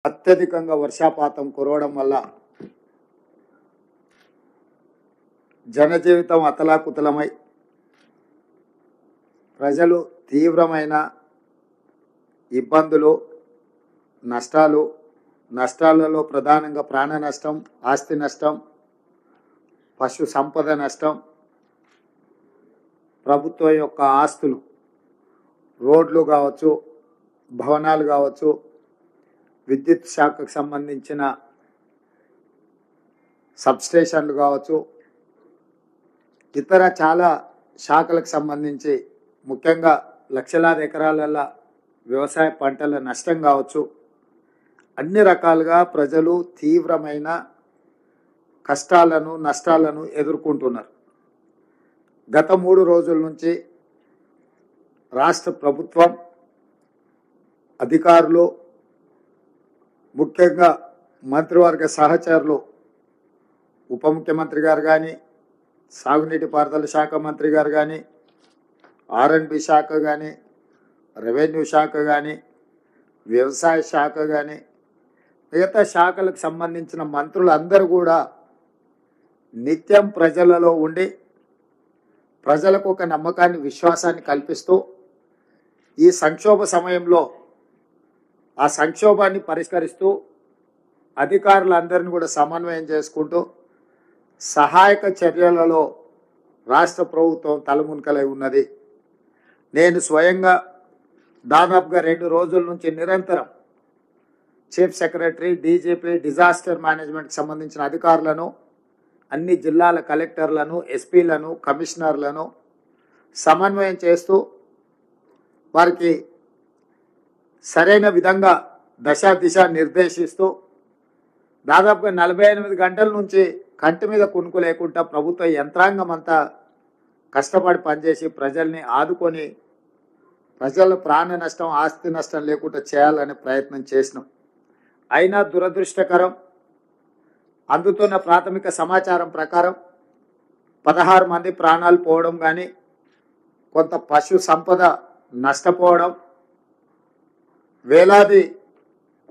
అత్యధికంగా వర్షపాతం కురవడం వల్ల జనజీవితం అతలాకుతలమై ప్రజలు తీవ్రమైన ఇబ్బందులు, నష్టాలలో ప్రధానంగా ప్రాణ నష్టం, ఆస్తి నష్టం, పశు సంపద నష్టం, ప్రభుత్వం యొక్క ఆస్తులు, రోడ్లు కావచ్చు, భవనాలు కావచ్చు, విద్యుత్ శాఖకు సంబంధించిన సబ్స్టేషన్లు కావచ్చు, ఇతర చాలా శాఖలకు సంబంధించి ముఖ్యంగా లక్షలాది ఎకరాలలో వ్యవసాయ పంటల నష్టం కావచ్చు, అన్ని రకాలుగా ప్రజలు తీవ్రమైన కష్టాలను, నష్టాలను ఎదుర్కొంటున్నారు. గత 3 రోజుల నుంచి రాష్ట్ర ప్రభుత్వం, అధికారులు, ముఖ్యంగా మంత్రివర్గ సహచరులు, ఉప ముఖ్యమంత్రి గారు కానీ, సాగునీటి పారుదల శాఖ మంత్రి గారు కానీ, R&B శాఖ కానీ, రెవెన్యూ శాఖ కానీ, వ్యవసాయ శాఖ కానీ, మిగతా శాఖలకు సంబంధించిన మంత్రులందరూ కూడా నిత్యం ప్రజలలో ఉండి ప్రజలకు ఒక నమ్మకాన్ని, విశ్వాసాన్ని కల్పిస్తూ ఈ సంక్షోభ సమయంలో ఆ సంక్షోభాన్ని పరిష్కరిస్తూ అధికారులందరినీ కూడా సమన్వయం చేసుకుంటూ సహాయక చర్యలలో రాష్ట్ర ప్రభుత్వం తలమునకలై ఉన్నది. నేను స్వయంగా దాదాపుగా 2 రోజుల నుంచి నిరంతరం చీఫ్ సెక్రటరీ, డీజీపీ, డిజాస్టర్ మేనేజ్మెంట్కి సంబంధించిన అధికారులను, అన్ని జిల్లాల కలెక్టర్లను, ఎస్పీలను, కమిషనర్లను సమన్వయం చేస్తూ వారికి సరైన విధంగా దిశ నిర్దేశిస్తూ దాదాపుగా 48 గంటల నుంచి కంటి మీద కునుకు లేకుండా ప్రభుత్వ యంత్రాంగం అంతా కష్టపడి పనిచేసి ప్రజల్ని ఆదుకొని ప్రజల ప్రాణ నష్టం, ఆస్తి నష్టం లేకుండా చేయాలనే ప్రయత్నం చేసినాం. అయినా దురదృష్టకరం, అందుతున్న ప్రాథమిక సమాచారం ప్రకారం 16 మంది ప్రాణాలు పోవడం కానీ, కొంత పశు సంపద నష్టపోవడం, వేలాది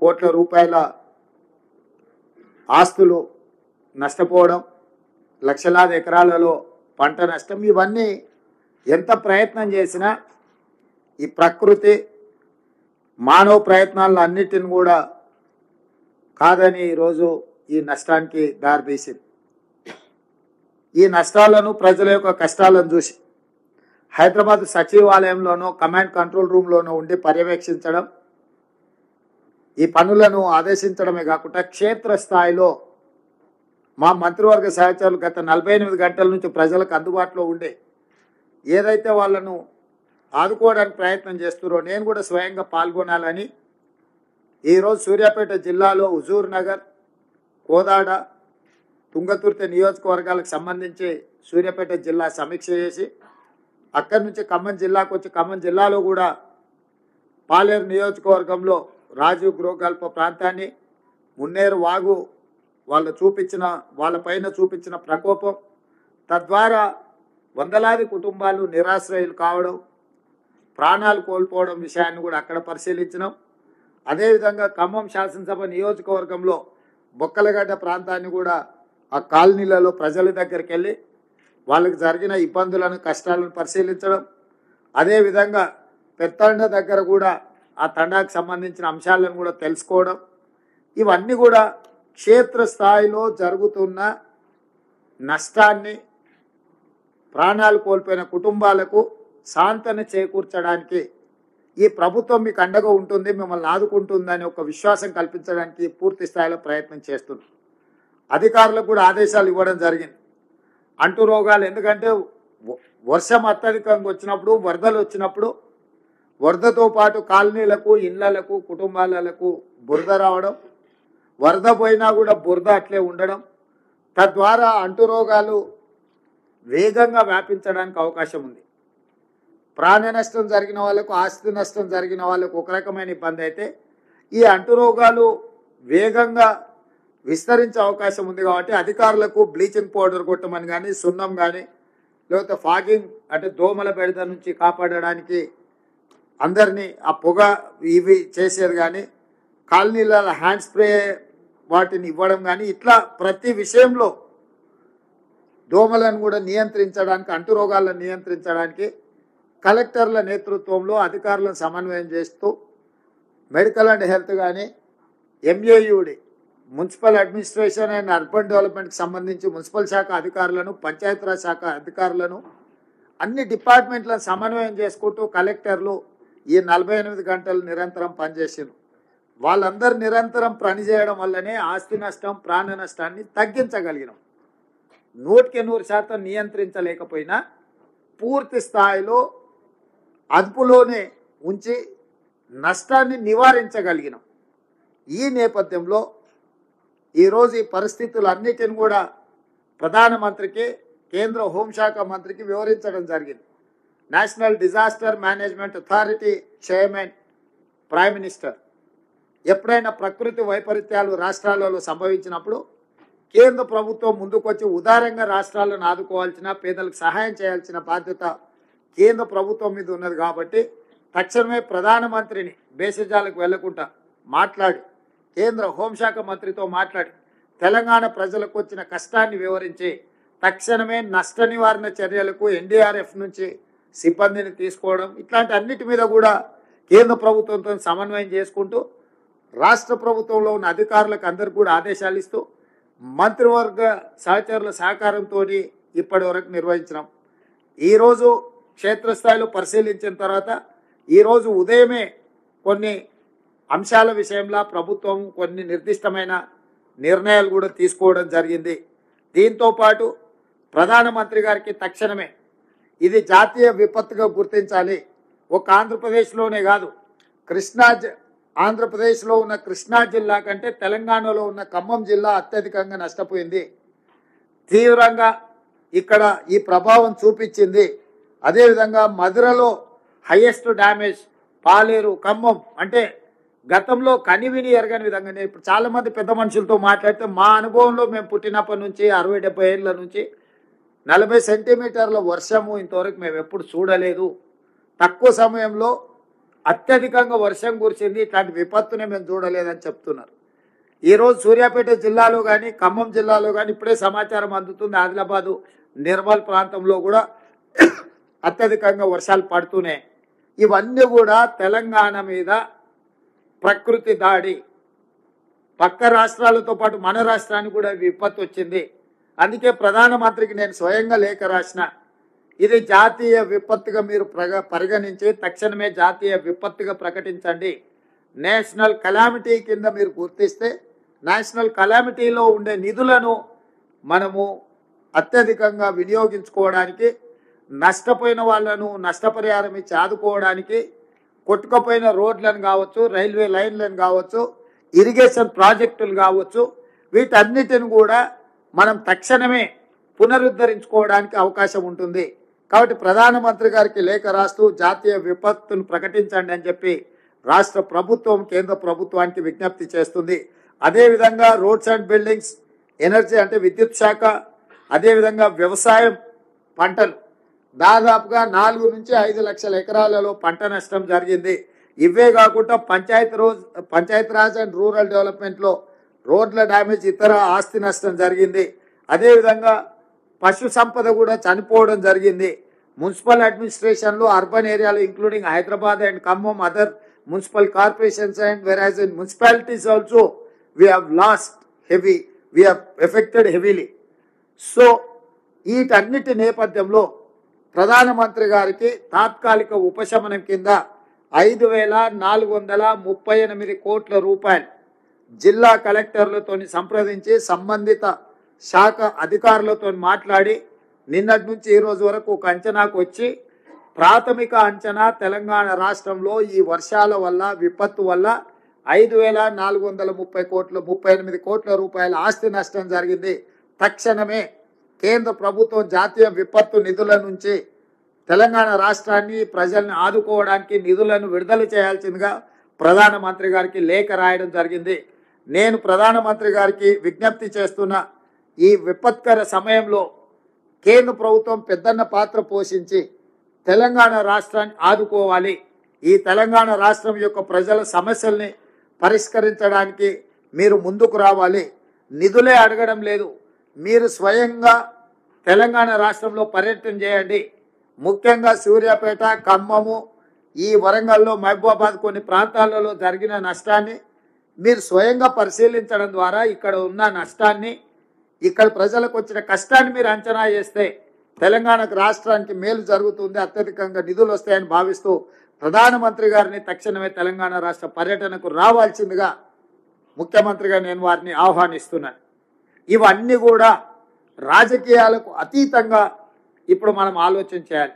కోట్ల రూపాయల ఆస్తులు నష్టపోవడం, లక్షలాది ఎకరాలలో పంట నష్టం, ఇవన్నీ ఎంత ప్రయత్నం చేసినా ఈ ప్రకృతి మానవ ప్రయత్నాలను అన్నిటిని కూడా కాదని ఈరోజు ఈ నష్టానికి దారితీసింది. ఈ నష్టాలను, ప్రజల యొక్క కష్టాలను చూసి హైదరాబాద్ సచివాలయంలోనో, కమాండ్ కంట్రోల్ రూమ్లోనో ఉండి పర్యవేక్షించడం, ఈ పనులను ఆదేశించడమే కాకుండా క్షేత్రస్థాయిలో మా మంత్రివర్గ సహచరులు గత 48 గంటల నుంచి ప్రజలకు అందుబాటులో ఉండే ఏదైతే వాళ్ళను ఆదుకోవడానికి ప్రయత్నం చేస్తున్నారో నేను కూడా స్వయంగా పాల్గొనాలని ఈరోజు సూర్యాపేట జిల్లాలో హుజూర్ నగర్, కోదాడ, తుంగతుర్తి నియోజకవర్గాలకు సంబంధించి సూర్యాపేట జిల్లా సమీక్ష చేసి అక్కడి నుంచి ఖమ్మం జిల్లాకు వచ్చి ఖమ్మం జిల్లాలో కూడా పాలేరు నియోజకవర్గంలో రాజీవ్ గృహకల్ప ప్రాంతాన్ని, మున్నేరు వాగు వాళ్ళపైన చూపించిన ప్రకోపం, తద్వారా వందలాది కుటుంబాలు నిరాశ్రయులు కావడం, ప్రాణాలు కోల్పోవడం విషయాన్ని కూడా అక్కడ పరిశీలించినాం. అదేవిధంగా ఖమ్మం శాసనసభ నియోజకవర్గంలో బొక్కలగడ్డ ప్రాంతాన్ని కూడా ఆ కాలనీలలో ప్రజల దగ్గరికి వెళ్ళి వాళ్ళకి జరిగిన ఇబ్బందులను, కష్టాలను పరిశీలించడం, అదేవిధంగా పెత్తండ దగ్గర కూడా ఆ తండాకు సంబంధించిన అంశాలను కూడా తెలుసుకోవడం, ఇవన్నీ కూడా క్షేత్రస్థాయిలో జరుగుతున్న నష్టాన్ని, ప్రాణాలు కోల్పోయిన కుటుంబాలకు సాంత్వన చేకూర్చడానికి ఈ ప్రభుత్వం మీకు అండగా ఉంటుంది, మిమ్మల్ని ఆదుకుంటుందని ఒక విశ్వాసం కల్పించడానికి పూర్తి స్థాయిలో ప్రయత్నం చేస్తున్నాం. అధికారులకు కూడా ఆదేశాలు ఇవ్వడం జరిగింది. అంటు రోగాలు, ఎందుకంటే వర్షం అత్యధికంగా వచ్చినప్పుడు, వరదలు వచ్చినప్పుడు వరదతో పాటు కాలనీలకు, ఇళ్లకు, కుటుంబాలకు బురద రావడం, వరద పోయినా కూడా బురద అట్లే ఉండడం, తద్వారా అంటు రోగాలు వేగంగా వ్యాపించడానికి అవకాశం ఉంది. ప్రాణ నష్టం జరిగిన వాళ్ళకు, ఆస్తి నష్టం జరిగిన వాళ్ళకు ఒక రకమైన ఇబ్బంది అయితే ఈ అంటు రోగాలు వేగంగా విస్తరించే అవకాశం ఉంది. కాబట్టి అధికారులకు బ్లీచింగ్ పౌడర్ కొట్టమని కానీ, సున్నం కానీ, లేకపోతే ఫాగింగ్ అంటే దోమల బెడద నుంచి కాపాడడానికి అందరినీ ఆ పొగ ఇవి చేసేది కానీ, కాలనీల హ్యాండ్ స్ప్రే వాటిని ఇవ్వడం కానీ ఇట్లా ప్రతి విషయంలో దోమలను కూడా నియంత్రించడానికి, అంటురోగాలను నియంత్రించడానికి కలెక్టర్ల నేతృత్వంలో అధికారులను సమన్వయం చేస్తూ మెడికల్ అండ్ హెల్త్ కానీ MAUD municipal administration and urban డెవలప్మెంట్కి సంబంధించి మున్సిపల్ శాఖ అధికారులను, పంచాయతీరాజ్ శాఖ అధికారులను అన్ని డిపార్ట్మెంట్లను సమన్వయం చేసుకుంటూ కలెక్టర్లు ఈ 48 గంటలు నిరంతరం పనిచేసారు. వాళ్ళందరూ నిరంతరం పనిచేయడం వల్లనే ఆస్తి నష్టం, ప్రాణ నష్టాన్ని తగ్గించగలిగినాం. 100% నియంత్రించలేకపోయినా పూర్తి స్థాయిలో అదుపులోనే ఉంచి నష్టాన్ని నివారించగలిగినాం. ఈ నేపథ్యంలో ఈరోజు ఈ పరిస్థితులన్నిటిని కూడా ప్రధానమంత్రికి, కేంద్ర హోంశాఖ మంత్రికి వివరించడం జరిగింది. National disaster management authority chairman prime minister ఎప్పుడైనా ప్రకృతి వైపరీత్యాలు రాష్ట్రాలలో సంభవించినప్పుడు కేంద్ర ప్రభుత్వం ముందుకొచ్చి ఉదారంగా రాష్ట్రాలను ఆదుకోవాల్సిన, పేదలకు సహాయం చేయాల్సిన బాధ్యత కేంద్ర ప్రభుత్వం మీద ఉన్నది. కాబట్టి తక్షణమే ప్రధానమంత్రిని బేసిజాలకు వెళ్లకుండా మాట్లాడి, కేంద్ర హోంశాఖ మంత్రితో మాట్లాడి తెలంగాణ ప్రజలకు వచ్చిన కష్టాన్ని వివరించి తక్షణమే నష్ట నివారణ చర్యలకు ఎన్డీఆర్ఎఫ్ నుంచి సిబ్బందిని తీసుకోవడం, ఇట్లాంటి అన్నిటి మీద కూడా కేంద్ర ప్రభుత్వంతో సమన్వయం చేసుకుంటూ రాష్ట్ర ప్రభుత్వంలో ఉన్న అధికారులకు అందరికీ కూడా ఆదేశాలు ఇస్తూ మంత్రివర్గ సహచరుల సహకారంతో ఇప్పటి వరకు నిర్వహించినాం. ఈరోజు క్షేత్రస్థాయిలో పరిశీలించిన తర్వాత ఈరోజు ఉదయమే కొన్ని అంశాల విషయంలో ప్రభుత్వం కొన్ని నిర్దిష్టమైన నిర్ణయాలు కూడా తీసుకోవడం జరిగింది. దీంతో పాటు ప్రధానమంత్రి గారికి తక్షణమే ఇది జాతీయ విపత్తుగా గుర్తించాలి. ఒక ఆంధ్రప్రదేశ్లోనే కాదు, ఆంధ్రప్రదేశ్లో ఉన్న కృష్ణా జిల్లా కంటే తెలంగాణలో ఉన్న ఖమ్మం జిల్లా అత్యధికంగా నష్టపోయింది. తీవ్రంగా ఇక్కడ ఈ ప్రభావం చూపించింది. అదేవిధంగా మధురలో హైయెస్ట్ డ్యామేజ్, పాలేరు, ఖమ్మం అంటే గతంలో కనివిని ఎరగని విధంగా. నేను ఇప్పుడు చాలామంది పెద్ద మనుషులతో మాట్లాడితే మా అనుభవంలో మేము పుట్టినప్పటి నుంచి 60-70 ఏళ్ళ నుంచి 40 సెంటీమీటర్ల వర్షము ఇంతవరకు మేము ఎప్పుడు చూడలేదు. తక్కువ సమయంలో అత్యధికంగా వర్షం కురిసింది. ఇట్లాంటి విపత్తునే మేము చూడలేదని చెప్తున్నారు. ఈరోజు సూర్యాపేట జిల్లాలో కానీ, ఖమ్మం జిల్లాలో కానీ ఇప్పుడే సమాచారం అందుతుంది. ఆదిలాబాదు, నిర్మల్ ప్రాంతంలో కూడా అత్యధికంగా వర్షాలు పడుతూనే. ఇవన్నీ కూడా తెలంగాణ మీద ప్రకృతి దాడి. పక్క రాష్ట్రాలతో పాటు మన రాష్ట్రానికి కూడా విపత్తు వచ్చింది. అందుకే ప్రధానమంత్రికి నేను స్వయంగా లేఖ రాసిన, ఇది జాతీయ విపత్తుగా మీరు పరిగణించి తక్షణమే జాతీయ విపత్తుగా ప్రకటించండి. నేషనల్ కలామిటీ కింద మీరు గుర్తిస్తే నేషనల్ కలామిటీలో ఉండే నిధులను మనము అత్యధికంగా వినియోగించుకోవడానికి, నష్టపోయిన వాళ్ళను నష్టపరిహారం ఇచ్చి ఆదుకోవడానికి, కొట్టుకుపోయిన రోడ్లను కావచ్చు, రైల్వే లైన్లను కావచ్చు, ఇరిగేషన్ ప్రాజెక్టులు కావచ్చు, వీటన్నిటిని కూడా మనం తక్షణమే పునరుద్ధరించుకోవడానికి అవకాశం ఉంటుంది. కాబట్టి ప్రధానమంత్రి గారికి లేఖ రాస్తూ జాతీయ విపత్తును ప్రకటించండి అని చెప్పి రాష్ట్ర ప్రభుత్వం కేంద్ర ప్రభుత్వానికి విజ్ఞప్తి చేస్తుంది. అదేవిధంగా రోడ్స్ అండ్ బిల్డింగ్స్, ఎనర్జీ అంటే విద్యుత్ శాఖ, అదేవిధంగా వ్యవసాయం, పంటలు దాదాపుగా 4 నుంచి 5 లక్షల ఎకరాలలో పంట నష్టం జరిగింది. ఇవే కాకుండా పంచాయతీరాజ్ అండ్ రూరల్ డెవలప్మెంట్లో రోడ్ల డ్యామేజ్, ఇతర ఆస్తి నష్టం జరిగింది. అదేవిధంగా పశు సంపద కూడా చనిపోవడం జరిగింది. మున్సిపల్ అడ్మినిస్ట్రేషన్లో అర్బన్ ఏరియాలో including Hyderabad and Khammam, other municipal corporations and whereas in municipalities also we have affected heavily. So వీటన్నిటి నేపథ్యంలో ప్రధానమంత్రి గారికి తాత్కాలిక ఉపశమనం కింద 5,438 కోట్ల రూపాయలు జిల్లా కలెక్టర్లతో సంప్రదించి సంబంధిత శాఖ అధికారులతో మాట్లాడి నిన్నటి నుంచి ఈ రోజు వరకు ఒక అంచనాకు వచ్చి, ప్రాథమిక అంచనా తెలంగాణ రాష్ట్రంలో ఈ వర్షాల వల్ల, విపత్తు వల్ల 5,438 కోట్ల రూపాయల ఆస్తి నష్టం జరిగింది. తక్షణమే కేంద్ర ప్రభుత్వం జాతీయ విపత్తు నిధుల నుంచి తెలంగాణ రాష్ట్రాన్ని, ప్రజల్ని ఆదుకోవడానికి నిధులను విడుదల చేయాల్సిందిగా ప్రధానమంత్రి గారికి లేఖ రాయడం జరిగింది. నేను ప్రధానమంత్రి గారికి విజ్ఞప్తి చేస్తున్న, ఈ విపత్కర సమయంలో కేంద్ర ప్రభుత్వం పెద్దన్న పాత్ర పోషించి తెలంగాణ రాష్ట్రాన్ని ఆదుకోవాలి. ఈ తెలంగాణ రాష్ట్రం యొక్క ప్రజల సమస్యల్ని పరిష్కరించడానికి మీరు ముందుకు రావాలి. నిధులే అడగడం లేదు, మీరు స్వయంగా తెలంగాణ రాష్ట్రంలో పర్యటన చేయండి. ముఖ్యంగా సూర్యాపేట, ఖమ్మము, ఈ వరంగల్లో, మహబూబాబాద్ కొన్ని ప్రాంతాలలో జరిగిన నష్టాన్ని మీరు స్వయంగా పరిశీలించడం ద్వారా ఇక్కడ ఉన్న నష్టాన్ని, ఇక్కడ ప్రజలకు వచ్చిన కష్టాన్ని మీరు అంచనా చేస్తే తెలంగాణకు రాష్ట్రానికి మేలు జరుగుతుంది, అత్యధికంగా నిధులు వస్తాయని భావిస్తూ ప్రధానమంత్రి గారిని తక్షణమే తెలంగాణ రాష్ట్ర పర్యటనకు రావాల్సిందిగా ముఖ్యమంత్రిగా నేను వారిని ఆహ్వానిస్తున్నాను. ఇవన్నీ కూడా రాజకీయాలకు అతీతంగా ఇప్పుడు మనం ఆలోచన చేయాలి.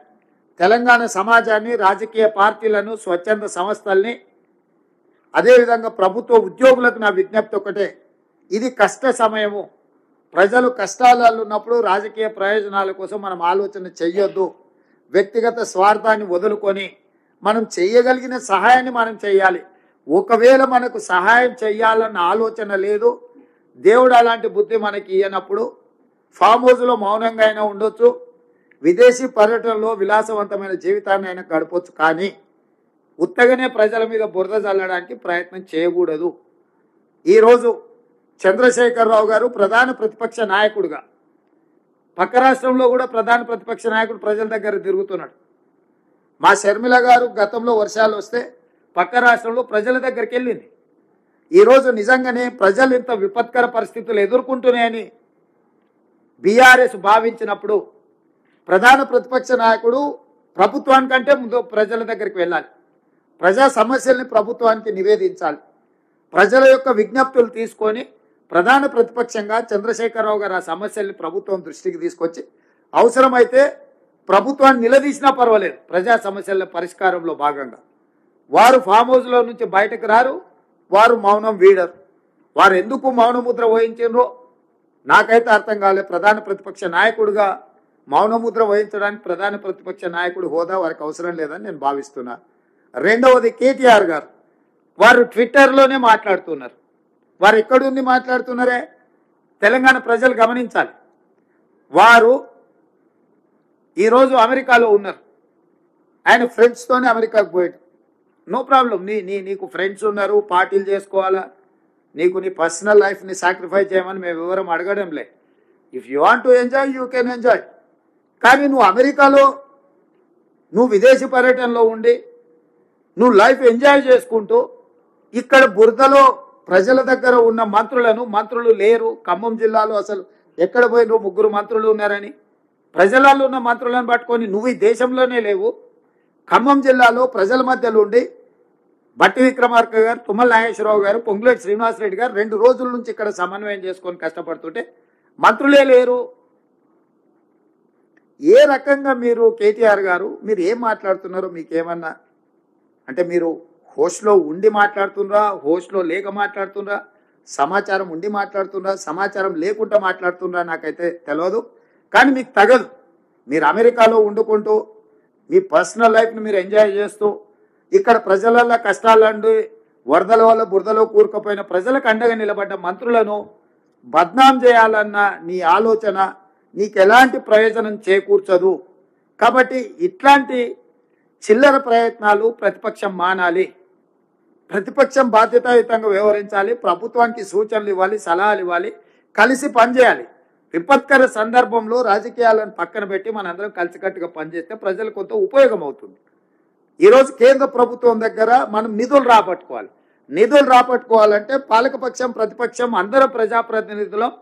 తెలంగాణ సమాజాన్ని, రాజకీయ పార్టీలను, స్వచ్ఛంద సంస్థల్ని, అదేవిధంగా ప్రభుత్వ ఉద్యోగులకు నా విజ్ఞప్తి ఒకటే, ఇది కష్ట సమయము. ప్రజలు కష్టాలలో ఉన్నప్పుడు రాజకీయ ప్రయోజనాల కోసం మనం ఆలోచన చెయ్యొద్దు. వ్యక్తిగత స్వార్థాన్ని వదులుకొని మనం చేయగలిగిన సహాయాన్ని మనం చేయాలి. ఒకవేళ మనకు సహాయం చేయాలన్న ఆలోచన లేదు, దేవుడు అలాంటి బుద్ధి మనకి ఇయ్యనప్పుడు ఫామ్ హౌస్లో మౌనంగా అయినా ఉండొచ్చు, విదేశీ పర్యటనలో విలాసవంతమైన జీవితాన్ని అయినా గడపొచ్చు, కానీ ఉత్తగానే ప్రజల మీద బురద చల్లడానికి ప్రయత్నం చేయకూడదు. ఈరోజు చంద్రశేఖరరావు గారు ప్రధాన ప్రతిపక్ష నాయకుడుగా, పక్క రాష్ట్రంలో కూడా ప్రధాన ప్రతిపక్ష నాయకుడు ప్రజల దగ్గర తిరుగుతున్నాడు. మా షర్మిల గారు గతంలో వర్షాలు వస్తే పక్క రాష్ట్రంలో ప్రజల దగ్గరికి వెళ్ళింది. ఈరోజు నిజంగానే ప్రజలు ఇంత విపత్కర పరిస్థితులు ఎదుర్కొంటున్నాయని బీఆర్ఎస్ భావించినప్పుడు ప్రధాన ప్రతిపక్ష నాయకుడు ప్రభుత్వానికంటే ముందు ప్రజల దగ్గరికి వెళ్ళాలి, ప్రజా సమస్యల్ని ప్రభుత్వానికి నివేదించాలి, ప్రజల యొక్క విజ్ఞప్తులు తీసుకొని ప్రధాన ప్రతిపక్షంగా చంద్రశేఖరరావు గారు ఆ సమస్యల్ని ప్రభుత్వం దృష్టికి తీసుకొచ్చి అవసరమైతే ప్రభుత్వాన్ని నిలదీసినా పర్వాలేదు, ప్రజా సమస్యల పరిష్కారంలో భాగంగా. వారు ఫామ్ హౌస్లో నుంచి బయటకు రారు, వారు మౌనం వీడరు. వారు ఎందుకు మౌనముద్ర వహించారో నాకైతే అర్థం కాలేదు. ప్రధాన ప్రతిపక్ష నాయకుడిగా మౌనముద్ర వహించడానికి ప్రధాన ప్రతిపక్ష నాయకుడు హోదా వారికి అవసరం లేదని నేను భావిస్తున్నా. రెండవది కేటీఆర్ గారు, వారు ట్విట్టర్లోనే మాట్లాడుతున్నారు. వారు ఎక్కడుండి మాట్లాడుతున్నారే తెలంగాణ ప్రజలు గమనించాలి. వారు ఈరోజు అమెరికాలో ఉన్నారు, ఆయన ఫ్రెండ్స్తోనే అమెరికాకు పోయాడు. నో ప్రాబ్లం, నీకు ఫ్రెండ్స్ ఉన్నారు, పార్టీలు చేసుకోవాలా, నీకు నీ పర్సనల్ లైఫ్ని సాక్రిఫైస్ చేయమని మేము వివరం అడగడంలే. If you want to enjoy you can enjoy. కానీ నువ్వు అమెరికాలో నువ్వు విదేశీ పర్యటనలో ఉండి నువ్వు లైఫ్ ఎంజాయ్ చేసుకుంటూ ఇక్కడ బురదలో ప్రజల దగ్గర ఉన్న మంత్రులు లేరు. ఖమ్మం జిల్లాలో అసలు ఎక్కడ పోయినరు, 3 మంత్రులు ఉన్నారని ప్రజలలో ఉన్న మంత్రులను పట్టుకొని నువ్వు ఈ దేశంలోనే లేవు. ఖమ్మం జిల్లాలో ప్రజల మధ్యలో ఉండి బట్టి విక్రమార్క గారు, తుమ్మల నాగేశ్వరరావు గారు, పొంగులేటి శ్రీనివాసరెడ్డి గారు 2 రోజుల నుంచి ఇక్కడ సమన్వయం చేసుకొని కష్టపడుతుంటే మంత్రులే లేరు. ఏ రకంగా మీరు కేటీఆర్ గారు మీరు ఏం మాట్లాడుతున్నారో మీకేమన్నా అంటే మీరు హోస్ట్లో ఉండి మాట్లాడుతున్నారా, హోస్ట్లో లేక మాట్లాడుతున్నారా, సమాచారం ఉండి మాట్లాడుతున్నారా, సమాచారం లేకుండా మాట్లాడుతున్నారా నాకైతే తెలియదు. కానీ మీకు తగదు. మీరు అమెరికాలో వండుకుంటూ మీ పర్సనల్ లైఫ్ని మీరు ఎంజాయ్ చేస్తూ ఇక్కడ ప్రజల కష్టాలండి వరదల వల్ల బురదలో కూరుకుపోయిన ప్రజలకు అండగా నిలబడ్డ మంత్రులను బద్నాం చేయాలన్న నీ ఆలోచన నీకు ఎలాంటి ప్రయోజనం చేకూర్చదు. కాబట్టి ఇట్లాంటి చిల్లర ప్రయత్నాలు ప్రతిపక్షం మానాలి. ప్రతిపక్షం బాధ్యతాయుతంగా వ్యవహరించాలి, ప్రభుత్వానికి సూచనలు ఇవ్వాలి, సలహాలు ఇవ్వాలి, కలిసి పనిచేయాలి. విపత్కర సందర్భంలో రాజకీయాలను పక్కన పెట్టి మనందరం కలిసికట్టుగా పనిచేస్తే ప్రజలకు కొంత ఉపయోగం అవుతుంది. ఈరోజు కేంద్ర ప్రభుత్వం దగ్గర మనం నిధులు రాబట్టుకోవాలి. నిధులు రాబట్టుకోవాలంటే పాలకపక్షం, ప్రతిపక్షం అందరం ప్రజాప్రతినిధులం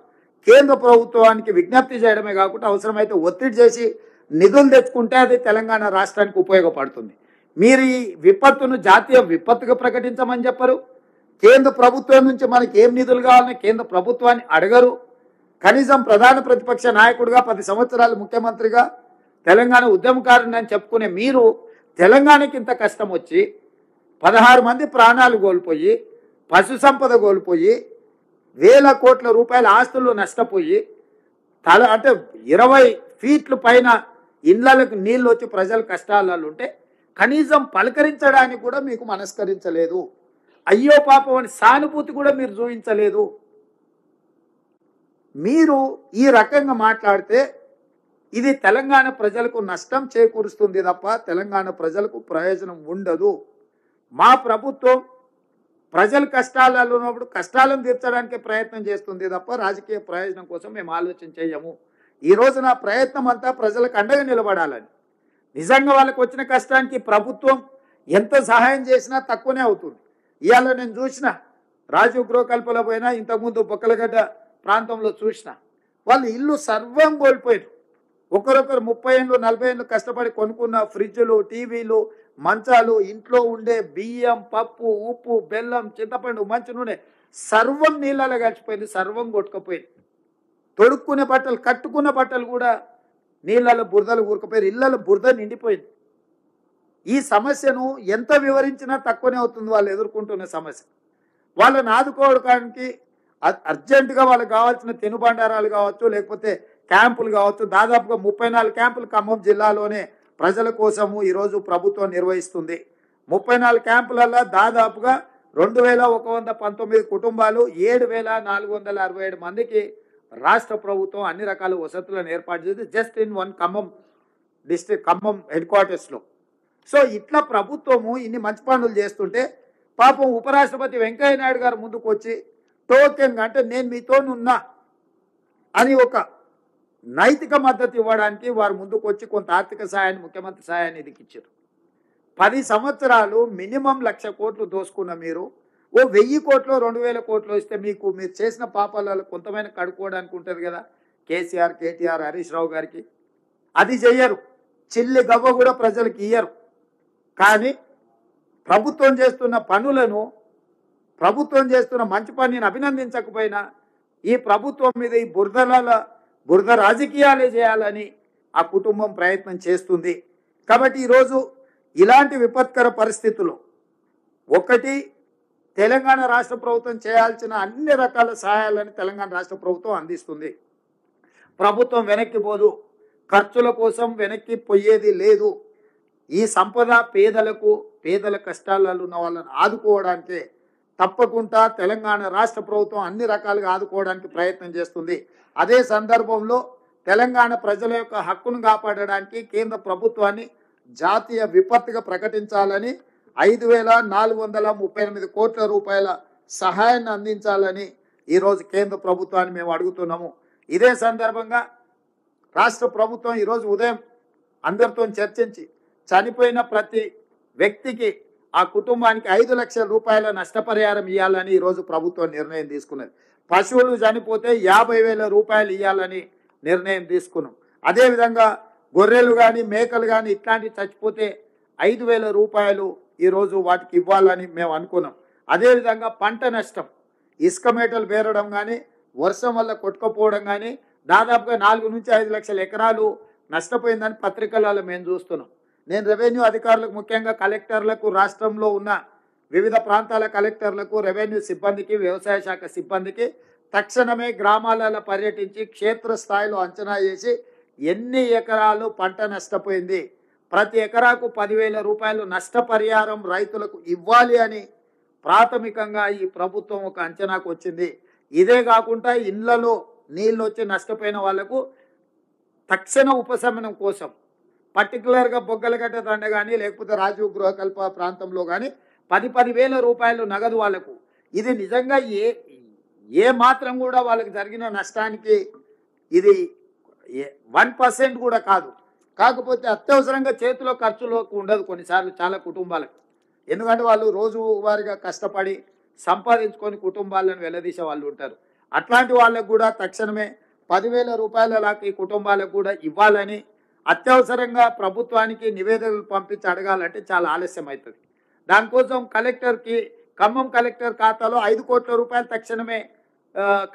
కేంద్ర ప్రభుత్వానికి విజ్ఞప్తి చేయడమే కాకుండా అవసరమైతే ఒత్తిడి చేసి నిధులు తెచ్చుకుంటే అది తెలంగాణ రాష్ట్రానికి ఉపయోగపడుతుంది. మీరు ఈ విపత్తును జాతీయ విపత్తుగా ప్రకటించమని చెప్పరు. కేంద్ర ప్రభుత్వం నుంచి మనకి ఏం నిధులు కావాలని కేంద్ర ప్రభుత్వాన్ని అడగరు. కనీసం ప్రధాన ప్రతిపక్ష నాయకుడిగా 10 సంవత్సరాలు ముఖ్యమంత్రిగా తెలంగాణ ఉద్యమకారుని అని చెప్పుకునే మీరు తెలంగాణకి ఇంత కష్టం వచ్చి 16 మంది ప్రాణాలు కోల్పోయి, పశు సంపద కోల్పోయి, వేల కోట్ల రూపాయల ఆస్తులు నష్టపోయి, అంటే 20 ఫీట్ల పైన ఇళ్లకు నీళ్ళు వచ్చి ప్రజలు కష్టాలలో ఉంటే కనీసం పలకరించడానికి కూడా మీకు మనస్కరించలేదు. అయ్యో పాపం అని సానుభూతి కూడా మీరు చూపించలేదు. మీరు ఈ రకంగా మాట్లాడితే ఇది తెలంగాణ ప్రజలకు నష్టం చేకూరుస్తుంది తప్ప తెలంగాణ ప్రజలకు ప్రయోజనం ఉండదు. మా ప్రభుత్వం ప్రజలు కష్టాలలో ఉన్నప్పుడు కష్టాలను తీర్చడానికి ప్రయత్నం చేస్తుంది తప్ప రాజకీయ ప్రయోజనం కోసం మేము ఆలోచన చేయము. ఈ రోజు నా ప్రయత్నం అంతా ప్రజలకు అండగా నిలబడాలని. నిజంగా వాళ్ళకు వచ్చిన కష్టానికి ప్రభుత్వం ఎంత సహాయం చేసినా తక్కువనే అవుతుంది. ఇవాళ నేను చూసిన రాజీవ్ గృహకల్పలో పోయినా, ఇంతకుముందు బొక్కలగడ్డ ప్రాంతంలో చూసిన వాళ్ళు ఇల్లు సర్వం కోల్పోయారు. ఒకరొకరు 30 ఏళ్ళు 40 ఏళ్ళు కష్టపడి కొనుక్కున్న ఫ్రిడ్జ్లు, టీవీలు, మంచాలు, ఇంట్లో ఉండే బియ్యం, పప్పు, ఉప్పు, బెల్లం, చింతపండు, మంచి నూనె సర్వం నీళ్ళలో కలిసిపోయింది, సర్వం కొట్టుకుపోయింది. తొడుక్కునే బట్టలు, కట్టుకున్న బట్టలు కూడా నీళ్ళలో బురదలు ఊరుకుపోయారు, ఇళ్ళలో బురద నిండిపోయింది. ఈ సమస్యను ఎంత వివరించినా తక్కువనే అవుతుంది వాళ్ళు ఎదుర్కొంటున్న సమస్య. వాళ్ళని ఆదుకోవడానికి అర్జెంటుగా వాళ్ళకి కావాల్సిన తినుబండారాలు కావచ్చు, లేకపోతే క్యాంపులు కావచ్చు. దాదాపుగా 34 క్యాంపులు ఖమ్మం జిల్లాలోనే ప్రజల కోసము ఈరోజు ప్రభుత్వం నిర్వహిస్తుంది. 34 క్యాంపులలో దాదాపుగా 2119 కుటుంబాలు 7467 మందికి రాష్ట్ర ప్రభుత్వం అన్ని రకాల వసతులను ఏర్పాటు చేసి just in one Khammam district, Khammam head క్వార్టర్స్లో. సో ఇట్లా ప్రభుత్వము ఇన్ని మంచి పనులు చేస్తుంటే పాపం ఉపరాష్ట్రపతి వెంకయ్య నాయుడు గారు ముందుకు వచ్చి టోకెన్గా, అంటే నేను మీతోనున్నా అని ఒక నైతిక మద్దతు ఇవ్వడానికి వారు ముందుకు వచ్చి కొంత ఆర్థిక సహాయాన్ని, ముఖ్యమంత్రి సహాయాన్ని ఇచ్చారు. 10 సంవత్సరాలు మినిమం 1,00,000 కోట్లు దోసుకున్న మీరు ఓ 1000 కోట్లు 2000 కోట్లు ఇస్తే మీరు చేసిన పాపాలలో కొంతమైన కడుక్కోవడానికి ఉంటుంది కదా. కేసీఆర్, కేటీఆర్, హరీష్ రావు గారికి అది చెయ్యరు. చిల్లి గవ్వ కూడా ప్రజలకు ఇయ్యరు. కానీ ప్రభుత్వం చేస్తున్న పనులను, ప్రభుత్వం చేస్తున్న మంచి పనిని అభినందించకపోయినా ఈ ప్రభుత్వం మీద ఈ బురద రాజకీయాలే చేయాలని ఆ కుటుంబం ప్రయత్నం చేస్తుంది. కాబట్టి ఈరోజు ఇలాంటి విపత్కర పరిస్థితుల్లో ఒకటి, తెలంగాణ రాష్ట్ర ప్రభుత్వం చేయాల్సిన అన్ని రకాల సహాయాలను తెలంగాణ రాష్ట్ర ప్రభుత్వం అందిస్తుంది. ప్రభుత్వం వెనక్కి పోదు, ఖర్చుల కోసం వెనక్కి పోయేది లేదు. ఈ సంపద పేదల కష్టాలలో ఉన్న వాళ్ళని ఆదుకోవడానికే తప్పకుండా తెలంగాణ రాష్ట్ర ప్రభుత్వం అన్ని రకాలుగా ఆదుకోవడానికి ప్రయత్నం చేస్తుంది. అదే సందర్భంలో తెలంగాణ ప్రజల యొక్క హక్కును కాపాడడానికి కేంద్ర ప్రభుత్వాన్ని జాతీయ విపత్తుగా ప్రకటించాలని 5,438 కోట్ల రూపాయల సహాయాన్ని అందించాలని ఈరోజు కేంద్ర ప్రభుత్వాన్ని మేము అడుగుతున్నాము. ఇదే సందర్భంగా రాష్ట్ర ప్రభుత్వం ఈరోజు ఉదయం అందరితో చర్చించి చనిపోయిన ప్రతి వ్యక్తికి, ఆ కుటుంబానికి 5 లక్షల రూపాయల నష్టపరిహారం ఇవ్వాలని ఈరోజు ప్రభుత్వం నిర్ణయం తీసుకున్నది. పశువులు చనిపోతే 50,000 రూపాయలు ఇవ్వాలని నిర్ణయం తీసుకున్నాం. అదేవిధంగా గొర్రెలు కానీ, మేకలు కానీ ఇట్లాంటివి చచ్చిపోతే 5,000 రూపాయలు ఈరోజు వాటికి ఇవ్వాలని మేము అనుకున్నాం. అదేవిధంగా పంట నష్టం, ఇసుక మేటలు పేరడం కానీ, వర్షం వల్ల కొట్టుకుపోవడం కానీ దాదాపుగా 4 నుంచి 5 లక్షల ఎకరాలు నష్టపోయిందని పత్రికలలో మేము చూస్తున్నాం. నేను రెవెన్యూ అధికారులకు, ముఖ్యంగా కలెక్టర్లకు, రాష్ట్రంలో ఉన్న వివిధ ప్రాంతాల కలెక్టర్లకు, రెవెన్యూ సిబ్బందికి, వ్యవసాయ శాఖ సిబ్బందికి తక్షణమే గ్రామాలలో పర్యటించి క్షేత్రస్థాయిలో అంచనా చేసి ఎన్ని ఎకరాలు పంట నష్టపోయింది, ప్రతి ఎకరాకు 10,000 రూపాయలు నష్టపరిహారం రైతులకు ఇవ్వాలి అని ప్రాథమికంగా ఈ ప్రభుత్వం ఒక అంచనాకు వచ్చింది. ఇదే కాకుండా ఇళ్లలో నీళ్ళు వచ్చి నష్టపోయిన వాళ్లకు తక్షణ ఉపశమనం కోసం పర్టికులర్గా బొగ్గలగడ్డ దండ కానీ, లేకపోతే రాజీవ్ గృహకల్ప ప్రాంతంలో కానీ 10,000 రూపాయలు నగదు వాళ్లకు. ఇది నిజంగా ఏ మాత్రం కూడా వాళ్ళకి జరిగిన నష్టానికి ఇది 1% కూడా కాదు. కాకపోతే అత్యవసరంగా చేతిలో ఖర్చులోకి ఉండదు కొన్నిసార్లు చాలా కుటుంబాలకు. ఎందుకంటే వాళ్ళు రోజువారీగా కష్టపడి సంపాదించుకొని కుటుంబాలను వెల్లదీసే వాళ్ళు ఉంటారు. అట్లాంటి వాళ్ళకు కూడా తక్షణమే 10,000 రూపాయల లాగా ఈ కుటుంబాలకు కూడా ఇవ్వాలని అత్యవసరంగా ప్రభుత్వానికి నివేదికలు పంపించి అడగాలంటే చాలా ఆలస్యం అవుతుంది. దానికోసం కలెక్టర్కి, ఖమ్మం కలెక్టర్ ఖాతాలో 5 కోట్ల రూపాయలు తక్షణమే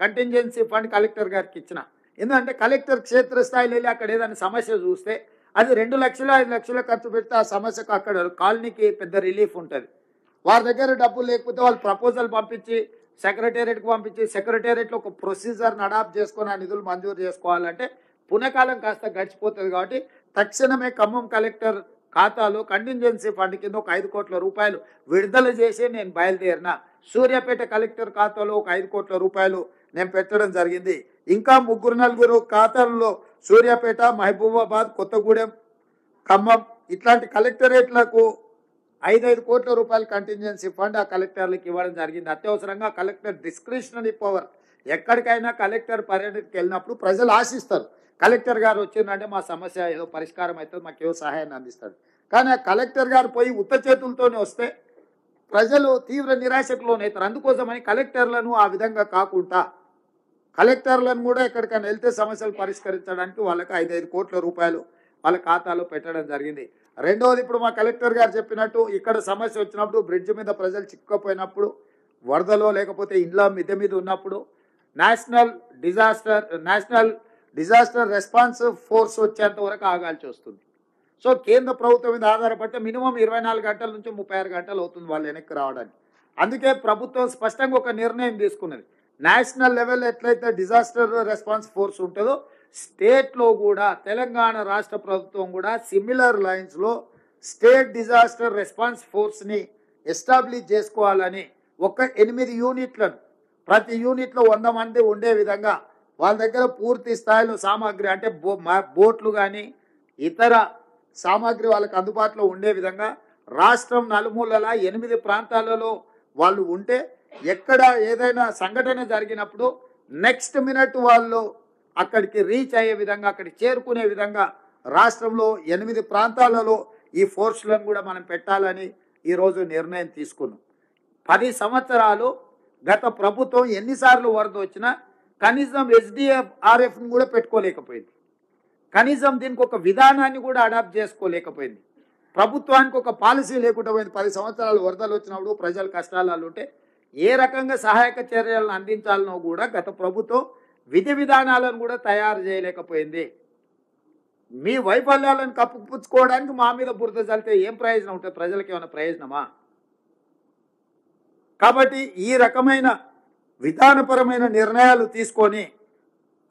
కంటింజెన్సీ ఫండ్ కలెక్టర్ గారికి ఇచ్చిన. ఎందుకంటే కలెక్టర్ క్షేత్రస్థాయిలో వెళ్ళి అక్కడ ఏదైనా సమస్య చూస్తే అది 2 లక్షలు 5 లక్షలు ఖర్చు పెడితే ఆ సమస్యకు అక్కడ కాలనీకి పెద్ద రిలీఫ్ ఉంటుంది. వారి దగ్గర డబ్బులు లేకపోతే వాళ్ళు ప్రపోజల్ పంపించి సెక్రటేరియట్కి పంపించి సెక్రటేరియట్లో ఒక ప్రొసీజర్ని అడాప్ట్ చేసుకొని ఆ నిధులు మంజూరు చేసుకోవాలంటే పునకాలం కాస్త గడిచిపోతుంది. కాబట్టి తక్షణమే ఖమ్మం కలెక్టర్ ఖాతాలో కంటింజెన్సీ ఫండ్ కింద ఒక 5 కోట్ల రూపాయలు విడుదల చేసి నేను బయలుదేరిన. సూర్యాపేట కలెక్టర్ ఖాతాలో ఒక 5 కోట్ల రూపాయలు నేను పెట్టడం జరిగింది. ఇంకా 3-4 ఖాతాల్లో సూర్యాపేట, మహబూబాబాద్, కొత్తగూడెం, ఖమ్మం ఇట్లాంటి కలెక్టరేట్లకు కోట్ల రూపాయల కంటింజెన్సీ ఫండ్ ఆ కలెక్టర్లకు ఇవ్వడం జరిగింది. అత్యవసరంగా కలెక్టర్ డిస్క్రిషనరీ పవర్, ఎక్కడికైనా కలెక్టర్ పర్యటనకి వెళ్ళినప్పుడు ప్రజలు ఆశిస్తారు కలెక్టర్ గారు వచ్చిందంటే మా సమస్య ఏదో పరిష్కారం అవుతుంది, మాకు ఏదో సహాయాన్ని అందిస్తాడు. కానీ ఆ కలెక్టర్ గారు పోయి ఉత్త చేతులతోనే వస్తే ప్రజలు తీవ్ర నిరాశకు లోనవుతారు. అందుకోసమని కలెక్టర్లను ఆ విధంగా కాకుండా కలెక్టర్లను కూడా ఎక్కడికైనా వెళ్తే సమస్యలు పరిష్కరించడానికి వాళ్ళకి 5 కోట్ల రూపాయలు వాళ్ళ ఖాతాలో పెట్టడం జరిగింది. రెండవది, ఇప్పుడు మా కలెక్టర్ గారు చెప్పినట్టు ఇక్కడ సమస్య వచ్చినప్పుడు, బ్రిడ్జ్ మీద ప్రజలు చిక్కుపోయినప్పుడు, వరదలో లేకపోతే ఇండ్ల మిద్దె మీద ఉన్నప్పుడు నేషనల్ డిజాస్టర్ రెస్పాన్స్ ఫోర్స్ వచ్చేంత వరకు ఆగాల్సి వస్తుంది. సో కేంద్ర ప్రభుత్వం మీద ఆధారపడితే మినిమం 24 గంటల నుంచి 36 గంటలు అవుతుంది వాళ్ళు వెనక్కి రావడానికి. అందుకే ప్రభుత్వం స్పష్టంగా ఒక నిర్ణయం తీసుకున్నది. నేషనల్ లెవెల్ ఎట్లయితే డిజాస్టర్ రెస్పాన్స్ ఫోర్స్ ఉంటుందో, స్టేట్లో కూడా తెలంగాణ రాష్ట్ర ప్రభుత్వం కూడా సిమిలర్ లైన్స్లో స్టేట్ డిజాస్టర్ రెస్పాన్స్ ఫోర్స్ని ఎస్టాబ్లిష్ చేసుకోవాలని ఒక 8 యూనిట్లను, ప్రతి యూనిట్లో 100 మంది ఉండే విధంగా వాళ్ళ దగ్గర పూర్తి స్థాయిలో సామాగ్రి అంటే బోట్లు కానీ ఇతర సామాగ్రి వాళ్ళకి అందుబాటులో ఉండే విధంగా రాష్ట్రం నలుమూలల 8 ప్రాంతాలలో వాళ్ళు ఉంటే, ఎక్కడ ఏదైనా సంఘటన జరిగినప్పుడు నెక్స్ట్ మినిట్ వాళ్ళు అక్కడికి రీచ్ అయ్యే విధంగా, అక్కడికి చేరుకునే విధంగా రాష్ట్రంలో 8 ప్రాంతాలలో ఈ ఫోర్స్లను కూడా మనం పెట్టాలని ఈరోజు నిర్ణయం తీసుకున్నాం. 10 సంవత్సరాలు గత ప్రభుత్వం ఎన్నిసార్లు వరద వచ్చినా కనీసం SDRFను కూడా పెట్టుకోలేకపోయింది. కనీసం దీనికి ఒక విధానాన్ని కూడా అడాప్ట్ చేసుకోలేకపోయింది. ప్రభుత్వానికి ఒక పాలసీ లేకుండా పోయింది. 10 సంవత్సరాలు వరదలు వచ్చినప్పుడు ప్రజలు కష్టాలు ఉంటే ఏ రకంగా సహాయక చర్యలను అందించాలనో కూడా గత ప్రభుత్వం విధి విధానాలను కూడా తయారు చేయలేకపోయింది. మీ వైఫల్యాలను కప్పుపుచ్చుకోవడానికి మా మీద బురద చల్లితే ఏం ప్రయోజనం ఉంటుంది? ప్రజలకు ఏమైనా ప్రయోజనమా? కాబట్టి ఈ రకమైన విధానపరమైన నిర్ణయాలు తీసుకొని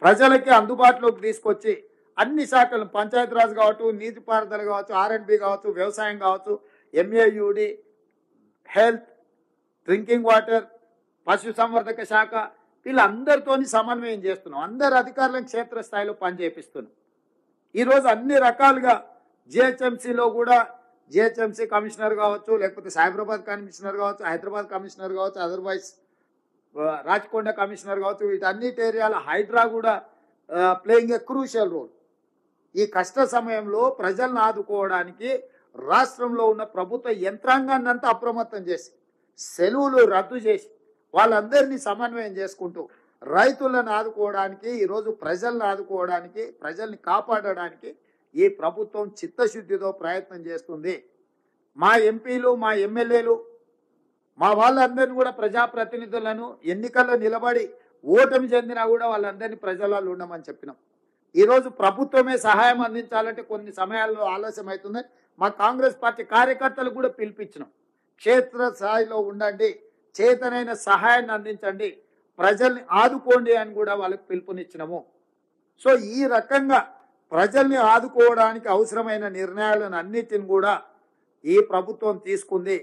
ప్రజలకి అందుబాటులోకి తీసుకొచ్చి అన్ని శాఖలు, పంచాయతీరాజ్ కావచ్చు, నీటిపారుదల కావచ్చు, R&B కావచ్చు, వ్యవసాయం కావచ్చు, MAUD, హెల్త్, డ్రింకింగ్ వాటర్, పశు సంవర్ధక శాఖ, వీళ్ళందరితో సమన్వయం చేస్తున్నాం. అందరు అధికారులను క్షేత్రస్థాయిలో పనిచేపిస్తున్నాం. ఈరోజు అన్ని రకాలుగా GHMCలో కూడా GHMC కమిషనర్ కావచ్చు, లేకపోతే సైబరాబాద్ కమిషనర్ కావచ్చు, హైదరాబాద్ కమిషనర్ కావచ్చు, అదర్వైజ్ రాచకొండ కమిషనర్ కావచ్చు, వీటన్నిటి ఏరియాల హైడ్రా కూడా ప్లేయింగ్ ఏ క్రూషియల్ రోల్. ఈ కష్ట సమయంలో ప్రజలను ఆదుకోవడానికి రాష్ట్రంలో ఉన్న ప్రభుత్వ యంత్రాంగాన్ని అంతా అప్రమత్తం చేసి, సెలవులు రద్దు చేసి, వాళ్ళందరినీ సమన్వయం చేసుకుంటూ రైతులను ఆదుకోవడానికి, ఈరోజు ప్రజలను ఆదుకోవడానికి, ప్రజల్ని కాపాడడానికి ఈ ప్రభుత్వం చిత్తశుద్ధితో ప్రయత్నం చేస్తుంది. మా ఎంపీలు, మా ఎమ్మెల్యేలు, మా వాళ్ళందరినీ కూడా, ప్రజాప్రతినిధులను ఎన్నికల్లో నిలబడి ఓటమి చెందినా కూడా వాళ్ళందరినీ ప్రజలలో ఉండమని చెప్పినాం. ఈరోజు ప్రభుత్వమే సహాయం అందించాలంటే కొన్ని సమయాల్లో ఆలస్యం అవుతుంది. మా కాంగ్రెస్ పార్టీ కార్యకర్తలు కూడా పిలిపించినాం. క్షేత్ర స్థాయిలో ఉండండి, చేతనైన సహాయాన్ని అందించండి, ప్రజల్ని ఆదుకోండి అని కూడా వాళ్ళకి పిలుపునిచ్చినాము. సో ఈ రకంగా ప్రజల్ని ఆదుకోవడానికి అవసరమైన నిర్ణయాలను అన్నిటిని కూడా ఈ ప్రభుత్వం తీసుకుంది.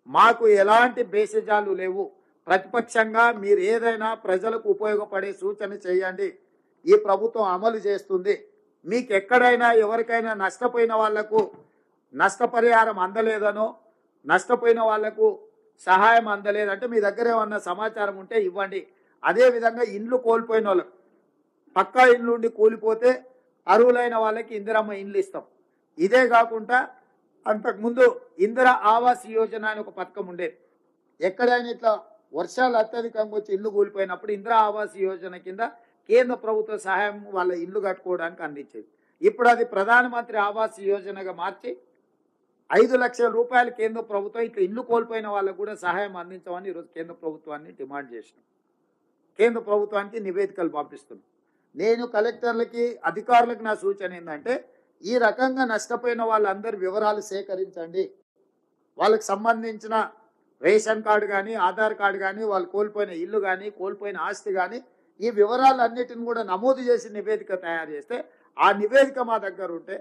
మాకు ఎలాంటి బేసిజాలు లేవు. ప్రతిపక్షంగా మీరు ఏదైనా ప్రజలకు ఉపయోగపడే సూచన చేయండి, ఈ ప్రభుత్వం అమలు చేస్తుంది. మీకు ఎక్కడైనా ఎవరికైనా నష్టపోయిన వాళ్లకు నష్టపరిహారం అందలేదనో, నష్టపోయిన వాళ్లకు సహాయం అందలేదంటే మీ దగ్గర ఏమన్నా సమాచారం ఉంటే ఇవ్వండి. అదేవిధంగా ఇండ్లు కోల్పోయిన వాళ్ళకు, పక్కా ఇండ్లు ఉండి కూలిపోతే అర్హులైన వాళ్ళకి ఇందిరమ్మ ఇండ్లు ఇస్తాం. ఇదే కాకుండా అంతకుముందు ఇందిరా ఆవాస్ యోజన అని ఒక పథకం ఉండేది. ఎక్కడైనా ఇట్లా వర్షాలు అత్యధికంగా వచ్చి ఇల్లు కూలిపోయినప్పుడు ఇందిరా ఆవాస్ యోజన కింద కేంద్ర ప్రభుత్వ సహాయం వాళ్ళ ఇల్లు కట్టుకోవడానికి అందించేది. ఇప్పుడు అది ప్రధానమంత్రి ఆవాస్ యోజనగా మార్చి 5 లక్షల రూపాయలు కేంద్ర ప్రభుత్వం ఇట్లా ఇల్లు కోల్పోయిన వాళ్ళకు కూడా సహాయం అందించమని ఈరోజు కేంద్ర ప్రభుత్వాన్ని డిమాండ్ చేసినాం. కేంద్ర ప్రభుత్వానికి నివేదికలు పంపిస్తున్నాం. నేను కలెక్టర్లకి, అధికారులకు నా సూచన ఏంటంటే, ఈ రకంగా నష్టపోయిన వాళ్ళందరి వివరాలు సేకరించండి. వాళ్ళకి సంబంధించిన రేషన్ కార్డు కానీ, ఆధార్ కార్డు కానీ, వాళ్ళు కోల్పోయిన ఇల్లు కానీ, కోల్పోయిన ఆస్తి కానీ, ఈ వివరాలన్నిటిని కూడా నమోదు చేసి నివేదిక తయారు చేస్తే, ఆ నివేదిక మా దగ్గర ఉంటే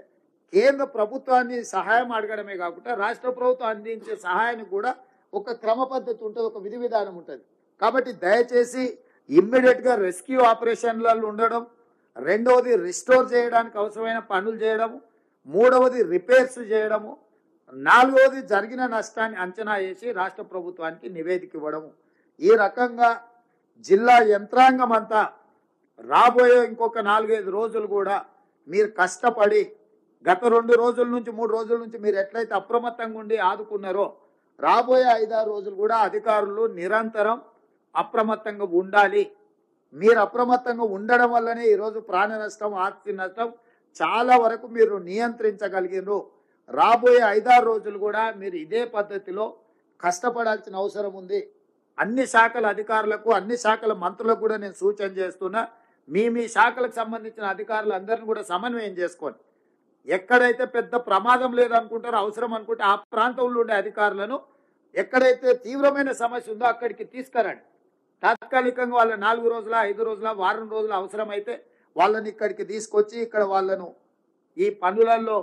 కేంద్ర ప్రభుత్వాన్ని సహాయం అడగడమే కాకుండా రాష్ట్ర ప్రభుత్వం అందించే సహాయానికి కూడా ఒక క్రమ పద్ధతి ఉంటుంది, ఒక విధి విధానం ఉంటుంది. కాబట్టి దయచేసి ఇమ్మీడియట్గా రెస్క్యూ ఆపరేషన్లలో ఉండడం, రెండవది రిస్టోర్ చేయడానికి అవసరమైన పనులు చేయడము, మూడవది రిపేర్స్ చేయడము, నాలుగోది జరిగిన నష్టాన్ని అంచనా వేసి రాష్ట్ర ప్రభుత్వానికి నివేదిక ఇవ్వడం. ఈ రకంగా జిల్లా యంత్రాంగం అంతా రాబోయే ఇంకొక 4-5 రోజులు కూడా మీరు కష్టపడి గత 2 రోజుల నుంచి 3 రోజుల నుంచి మీరు ఎట్లయితే అప్రమత్తంగా ఉండి ఆదుకున్నారో రాబోయే 5-6 రోజులు కూడా అధికారులు నిరంతరం అప్రమత్తంగా ఉండాలి. మీరు అప్రమత్తంగా ఉండడం వల్లనే ఈరోజు ప్రాణ నష్టం, ఆస్తి నష్టం చాలా వరకు మీరు నియంత్రించగలిగినారు. రాబోయే 5-6 రోజులు కూడా మీరు ఇదే పద్ధతిలో కష్టపడాల్సిన అవసరం ఉంది. అన్ని శాఖల అధికారులకు, అన్ని శాఖల మంత్రులకు కూడా నేను సూచన చేస్తున్నా, మీ శాఖలకు సంబంధించిన అధికారులు అందరిని కూడా సమన్వయం చేసుకోండి. ఎక్కడైతే పెద్ద ప్రమాదం లేదనుకుంటారో, అవసరం అనుకుంటే ఆ ప్రాంతంలో ఉండే అధికారులను ఎక్కడైతే తీవ్రమైన సమస్య ఉందో అక్కడికి తీసుకురండి. తాత్కాలికంగా వాళ్ళ 4 రోజుల, 5 రోజుల, వారం రోజుల అవసరమైతే వాళ్ళని ఇక్కడికి తీసుకొచ్చి ఇక్కడ వాళ్ళను ఈ పనులలో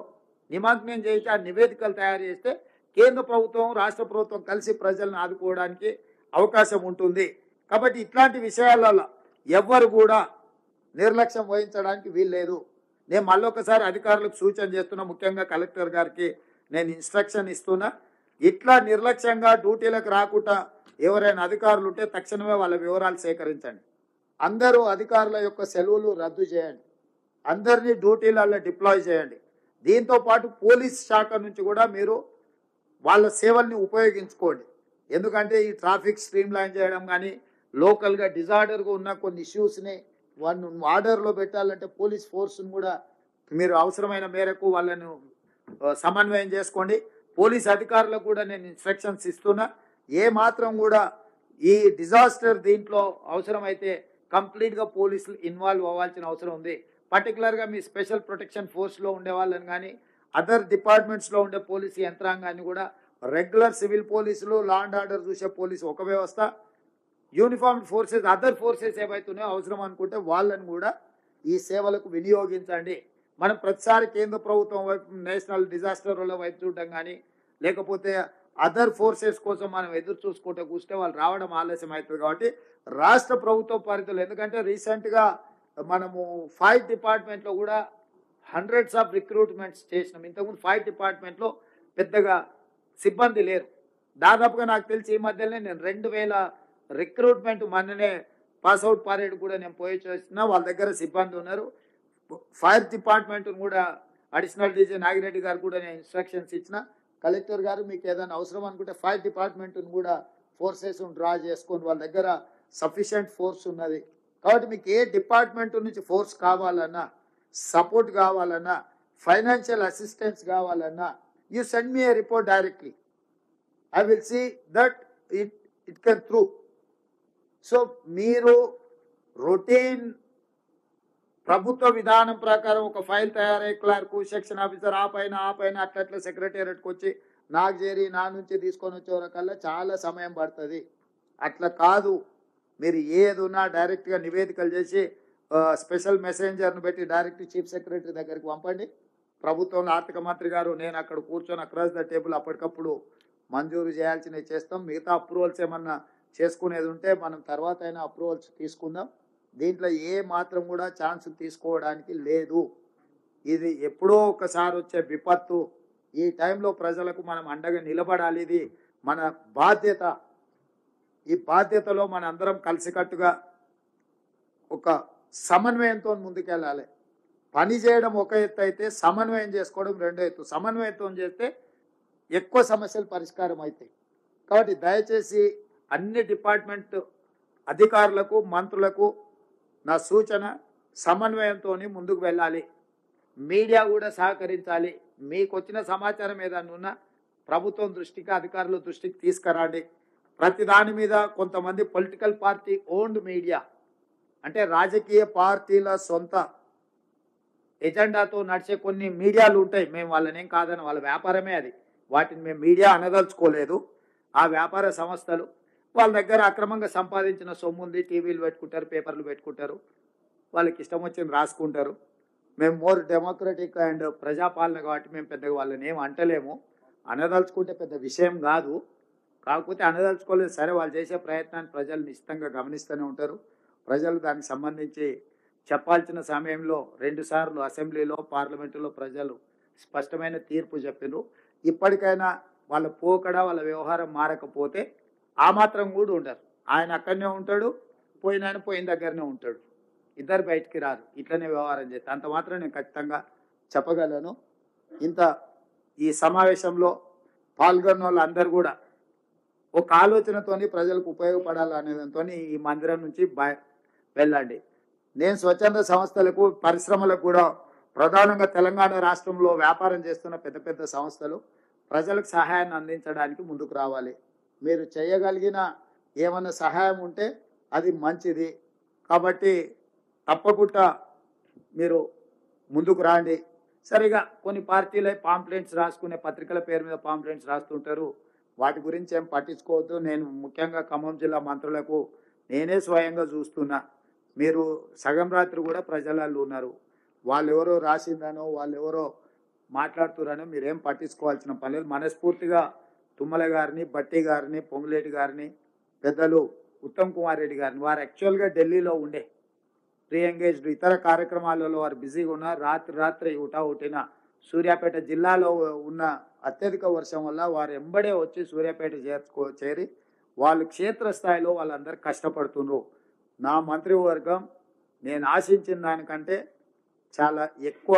నిమగ్నం చేసి ఆ నివేదికలు తయారు చేస్తే కేంద్ర ప్రభుత్వం, రాష్ట్ర ప్రభుత్వం కలిసి ప్రజలను ఆదుకోవడానికి అవకాశం ఉంటుంది. కాబట్టి ఇట్లాంటి విషయాలలో ఎవ్వరు కూడా నిర్లక్ష్యం వహించడానికి వీల్లేదు. నేను మళ్ళొకసారి అధికారులకు సూచన చేస్తున్నా, ముఖ్యంగా కలెక్టర్ గారికి నేను ఇన్స్ట్రక్షన్ ఇస్తున్నా, ఇట్లా నిర్లక్ష్యంగా డ్యూటీలకు రాకుండా ఎవరైనా అధికారులు ఉంటే తక్షణమే వాళ్ళ వివరాలు సేకరించండి. అందరూ అధికారుల యొక్క సెలవులు రద్దు చేయండి. అందరినీ డ్యూటీలలో డిప్లాయ్ చేయండి. దీంతో పాటు పోలీస్ శాఖ నుంచి కూడా మీరు వాళ్ళ సేవల్ని ఉపయోగించుకోండి. ఎందుకంటే ఈ ట్రాఫిక్ స్ట్రీమ్ లైన్ చేయడం కానీ, లోకల్గా డిజార్డర్గా ఉన్న కొన్ని ఇష్యూస్ని వాళ్ళను ఆర్డర్లో పెట్టాలంటే పోలీస్ ఫోర్స్ను కూడా మీరు అవసరమైన మేరకు వాళ్ళను సమన్వయం చేసుకోండి. పోలీస్ అధికారులకు కూడా నేను ఇన్స్ట్రక్షన్స్ ఇస్తున్నా, ఏ మాత్రం కూడా ఈ డిజాస్టర్ దీంట్లో అవసరమైతే కంప్లీట్గా పోలీసులు ఇన్వాల్వ్ అవ్వాల్సిన అవసరం ఉంది. పర్టికులర్గా మీ స్పెషల్ ప్రొటెక్షన్ ఫోర్స్లో ఉండే వాళ్ళని కానీ, అదర్ డిపార్ట్మెంట్స్లో ఉండే పోలీసు యంత్రాంగాన్ని కూడా, రెగ్యులర్ సివిల్ పోలీసులు, లా అండ్ ఆర్డర్ చూసే పోలీసు ఒక వ్యవస్థ, యూనిఫార్మ్డ్ ఫోర్సెస్, అదర్ ఫోర్సెస్ ఏవైతున్నాయో అవసరం అనుకుంటే వాళ్ళని కూడా ఈ సేవలకు వినియోగించండి. మనం ప్రతిసారి కేంద్ర ప్రభుత్వం వైపు, నేషనల్ డిజాస్టర్ వైపు చూడడం కానీ, లేకపోతే అదర్ ఫోర్సెస్ కోసం మనం ఎదురు చూసుకుంటూ కూస్తే వాళ్ళు రావడం ఆలస్యం అవుతుంది. కాబట్టి రాష్ట్ర ప్రభుత్వ పరిధిలో, ఎందుకంటే రీసెంట్గా మనము ఫైర్ డిపార్ట్మెంట్లో కూడా హండ్రెడ్స్ ఆఫ్ రిక్రూట్మెంట్స్ చేసినాం. ఇంతకుముందు ఫైర్ డిపార్ట్మెంట్లో పెద్దగా సిబ్బంది లేరు. దాదాపుగా నాకు తెలిసి ఈ మధ్యలోనే నేను 2000 రిక్రూట్మెంట్ మొన్ననే పాస్అవుట్ పరేడ్ కూడా నేను పోయి చేస్తున్నా. వాళ్ళ దగ్గర సిబ్బంది ఉన్నారు. ఫైర్ డిపార్ట్మెంట్ కూడా అడిషనల్ డీజీ నాగిరెడ్డి గారు కూడా నేను ఇన్స్ట్రక్షన్స్ ఇచ్చిన, కలెక్టర్ గారు మీకు ఏదైనా అవసరం అనుకుంటే ఫైర్ డిపార్ట్మెంట్ను కూడా ఫోర్సెస్ డ్రా చేసుకొని వాళ్ళ దగ్గర సఫిషియంట్ ఫోర్స్ ఉన్నది. కాబట్టి మీకు ఏ డిపార్ట్మెంట్ నుంచి ఫోర్స్ కావాలన్నా, సపోర్ట్ కావాలన్నా, ఫైనాన్షియల్ అసిస్టెన్స్ కావాలన్నా, you send me a report directly. I will see that it can through. So మీరు రొటీన్ ప్రభుత్వ విధానం ప్రకారం ఒక ఫైల్ తయారై క్లర్క్, సెక్షన్ ఆఫీసర్ ఆ పైన అట్లా సెక్రటేరియట్కి వచ్చి నాకు చేరి నా నుంచి తీసుకొని వచ్చేవరకల్లా చాలా సమయం పడుతుంది. అట్లా కాదు, మీరు ఏది ఉన్నా డైరెక్ట్గా నివేదికలు చేసి స్పెషల్ మెసెంజర్ను పెట్టి డైరెక్ట్ చీఫ్ సెక్రటరీ దగ్గరికి పంపండి. ప్రభుత్వంలో ఆర్థిక మంత్రి గారు నేను అక్కడ కూర్చొని అక్రాస్ ద టేబుల్ అప్పటికప్పుడు మంజూరు చేయాల్సినవి చేస్తాం. మిగతా అప్రూవల్స్ ఏమన్నా చేసుకునేది ఉంటే మనం తర్వాత అయినా అప్రూవల్స్ తీసుకుందాం. దీంట్లో ఏ మాత్రం కూడా ఛాన్స్ తీసుకోవడానికి లేదు. ఇది ఎప్పుడో ఒకసారి వచ్చే విపత్తు. ఈ టైంలో ప్రజలకు మనం అండగా నిలబడాలి. ఇది మన బాధ్యత. ఈ బాధ్యతలో మన అందరం కలిసికట్టుగా ఒక సమన్వయంతో ముందుకెళ్ళాలి. పని చేయడం ఒక ఎత్తు అయితే సమన్వయం చేసుకోవడం రెండో ఎత్తు. సమన్వయంతో చేస్తే ఎక్కువ సమస్యలు పరిష్కారం అవుతాయి. కాబట్టి దయచేసి అన్ని డిపార్ట్మెంట్ అధికారులకు, మంత్రులకు నా సూచన, సమన్వయంతో ముందుకు వెళ్ళాలి. మీడియా కూడా సహకరించాలి. మీకు వచ్చిన సమాచారం ఏదన్నా ఉన్నా ప్రభుత్వం దృష్టికి, అధికారుల దృష్టికి తీసుకురండి. ప్రతి దాని మీద కొంతమంది పొలిటికల్ పార్టీ ఓన్డ్ మీడియా, అంటే రాజకీయ పార్టీల సొంత ఎజెండాతో నడిచే కొన్ని మీడియాలు ఉంటాయి. మేము వాళ్ళని ఏం కాదని, వాళ్ళ వ్యాపారమే అది. వాటిని మేము మీడియా అనదలుచుకోలేదు. ఆ వ్యాపార సంస్థలు వాళ్ళ దగ్గర అక్రమంగా సంపాదించిన సొమ్ము ఉంది. టీవీలు పెట్టుకుంటారు, పేపర్లు పెట్టుకుంటారు, వాళ్ళకి ఇష్టం వచ్చింది రాసుకుంటారు. మేము మోర్ డెమోక్రటిక్ అండ్ ప్రజాపాలన కాబట్టి మేము పెద్దగా వాళ్ళని ఏం అంటలేము. అనదలుచుకుంటే పెద్ద విషయం కాదు. కాకపోతే అనదలుచుకోలేదు, సరే వాళ్ళు చేసే ప్రయత్నాన్ని ప్రజలు నిశ్చితంగా గమనిస్తూనే ఉంటారు. ప్రజలు దానికి సంబంధించి చెప్పాల్సిన సమయంలో 2 సార్లు అసెంబ్లీలో, పార్లమెంటులో ప్రజలు స్పష్టమైన తీర్పు చెప్పారు. ఇప్పటికైనా వాళ్ళ పోకడ వాళ్ళ వ్యవహారం మారకపోతే ఆ మాత్రం కూడా ఉండరు. ఆయన అక్కడనే ఉంటాడు, పోయిన దగ్గరనే ఉంటాడు. ఇద్దరు బయటికి రారు. ఇట్లనే వ్యవహారం చేస్తే అంత మాత్రం నేను ఖచ్చితంగా చెప్పగలను. ఇంత ఈ సమావేశంలో పాల్గొన్న వాళ్ళందరూ కూడా ఒక ఆలోచనతోని ప్రజలకు ఉపయోగపడాలనేదాంతో ఈ మందిరం నుంచి వెళ్ళండి. నేను స్వచ్ఛంద సంస్థలకు పరిశ్రమలకు కూడా ప్రధానంగా తెలంగాణ రాష్ట్రంలో వ్యాపారం చేస్తున్న పెద్ద పెద్ద సంస్థలు ప్రజలకు సహాయాన్ని అందించడానికి ముందుకు రావాలి. మీరు చేయగలిగిన ఏమైనా సహాయం ఉంటే అది మంచిది. కాబట్టి తప్పకుండా మీరు ముందుకు రాండి. సరిగా కొన్ని పార్టీలే పాంప్లెంట్స్ రాసుకునే పత్రికల పేరు మీద పాంప్లెంట్స్ రాస్తుంటారు. వాటి గురించి ఏం పట్టించుకోవద్దు. నేను ముఖ్యంగా ఖమ్మం జిల్లా మంత్రులకు నేనే స్వయంగా చూస్తున్నా. మీరు సగం రాత్రి కూడా ప్రజలలో ఉన్నారు. వాళ్ళు ఎవరో రాసిందనో వాళ్ళు ఎవరో మాట్లాడుతున్నారనో మీరేం పట్టించుకోవాల్సిన పని లేదు. మనస్ఫూర్తిగా తుమ్మల గారిని, బట్టి గారిని, పొంగులేటి గారిని, పెద్దలు ఉత్తమ్ కుమార్ రెడ్డి గారిని, వారు యాక్చువల్గా ఢిల్లీలో ఉండే ప్రీ ఎంగేజ్డ్ ఇతర కార్యక్రమాలలో వారు బిజీగా ఉన్నారు. రాత్రి ఉటావుటిన సూర్యాపేట జిల్లాలో ఉన్న అత్యధిక వర్షం వల్ల వారు ఎంబడే వచ్చి సూర్యాపేట చేరి వాళ్ళు క్షేత్రస్థాయిలో వాళ్ళందరూ కష్టపడుతున్నారు. నా మంత్రివర్గం నేను ఆశించిన దానికంటే చాలా ఎక్కువ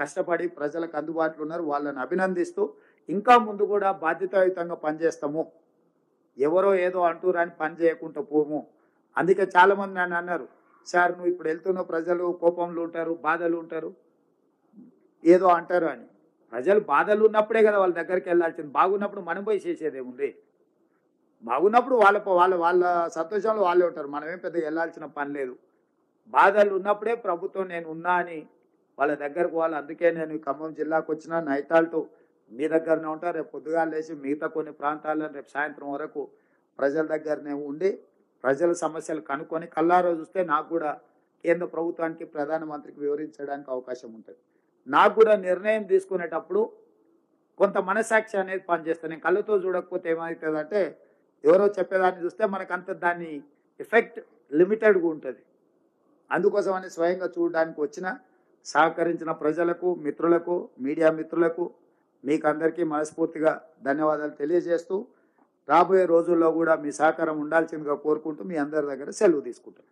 కష్టపడి ప్రజలకు అందుబాటులో ఉన్నారు. వాళ్ళని అభినందిస్తూ ఇంకా ముందు కూడా బాధ్యతాయుతంగా పనిచేస్తాము. ఎవరో ఏదో అంటూరని పని చేయకుండా పోము. అందుకే చాలామంది నన్ను అన్నారు, సార్ నువ్వు ఇప్పుడు వెళ్తున్న ప్రజలు కోపంలో ఉంటారు, బాధలు ఉంటారు, ఏదో అంటారు అని. ప్రజలు బాధలు ఉన్నప్పుడే కదా వాళ్ళ దగ్గరికి వెళ్ళాల్సింది. బాగున్నప్పుడు మనం పోయి చేసేదేముంది? బాగున్నప్పుడు వాళ్ళ సంతోషంలో వాళ్ళే ఉంటారు. మనమేం పెద్ద వెళ్ళాల్సిన పని లేదు. బాధలు ఉన్నప్పుడే ప్రభుత్వం నేను ఉన్నా అని వాళ్ళ దగ్గరకు పోవాలి. అందుకే నేను ఖమ్మం జిల్లాకు వచ్చిన నైతాల్టు మీ దగ్గరనే ఉంటా. రేపు పొద్దుగాలు లేచి మిగతా కొన్ని ప్రాంతాల్లో రేపు సాయంత్రం వరకు ప్రజల దగ్గరనే ఉండి ప్రజల సమస్యలు కనుక్కొని కల్లారో చూస్తే నాకు కూడా కేంద్ర ప్రభుత్వానికి ప్రధానమంత్రికి వివరించడానికి అవకాశం ఉంటుంది. నాకు కూడా నిర్ణయం తీసుకునేటప్పుడు కొంత మనసాక్షి అనేది పనిచేస్తాను. నేను కళ్ళతో చూడకపోతే ఏమవుతుందంటే ఎవరో చెప్పేదాన్ని చూస్తే మనకంత దాన్ని ఎఫెక్ట్ లిమిటెడ్గా ఉంటుంది. అందుకోసమని స్వయంగా చూడడానికి వచ్చిన సహకరించిన ప్రజలకు, మిత్రులకు, మీడియా మిత్రులకు మీకు అందరికీ మనస్ఫూర్తిగా ధన్యవాదాలు తెలియజేస్తూ రాబోయే రోజుల్లో కూడా మీ సహకారం ఉండాల్సిందిగా కోరుకుంటూ మీ అందరి దగ్గర సెలవు తీసుకుంటాను.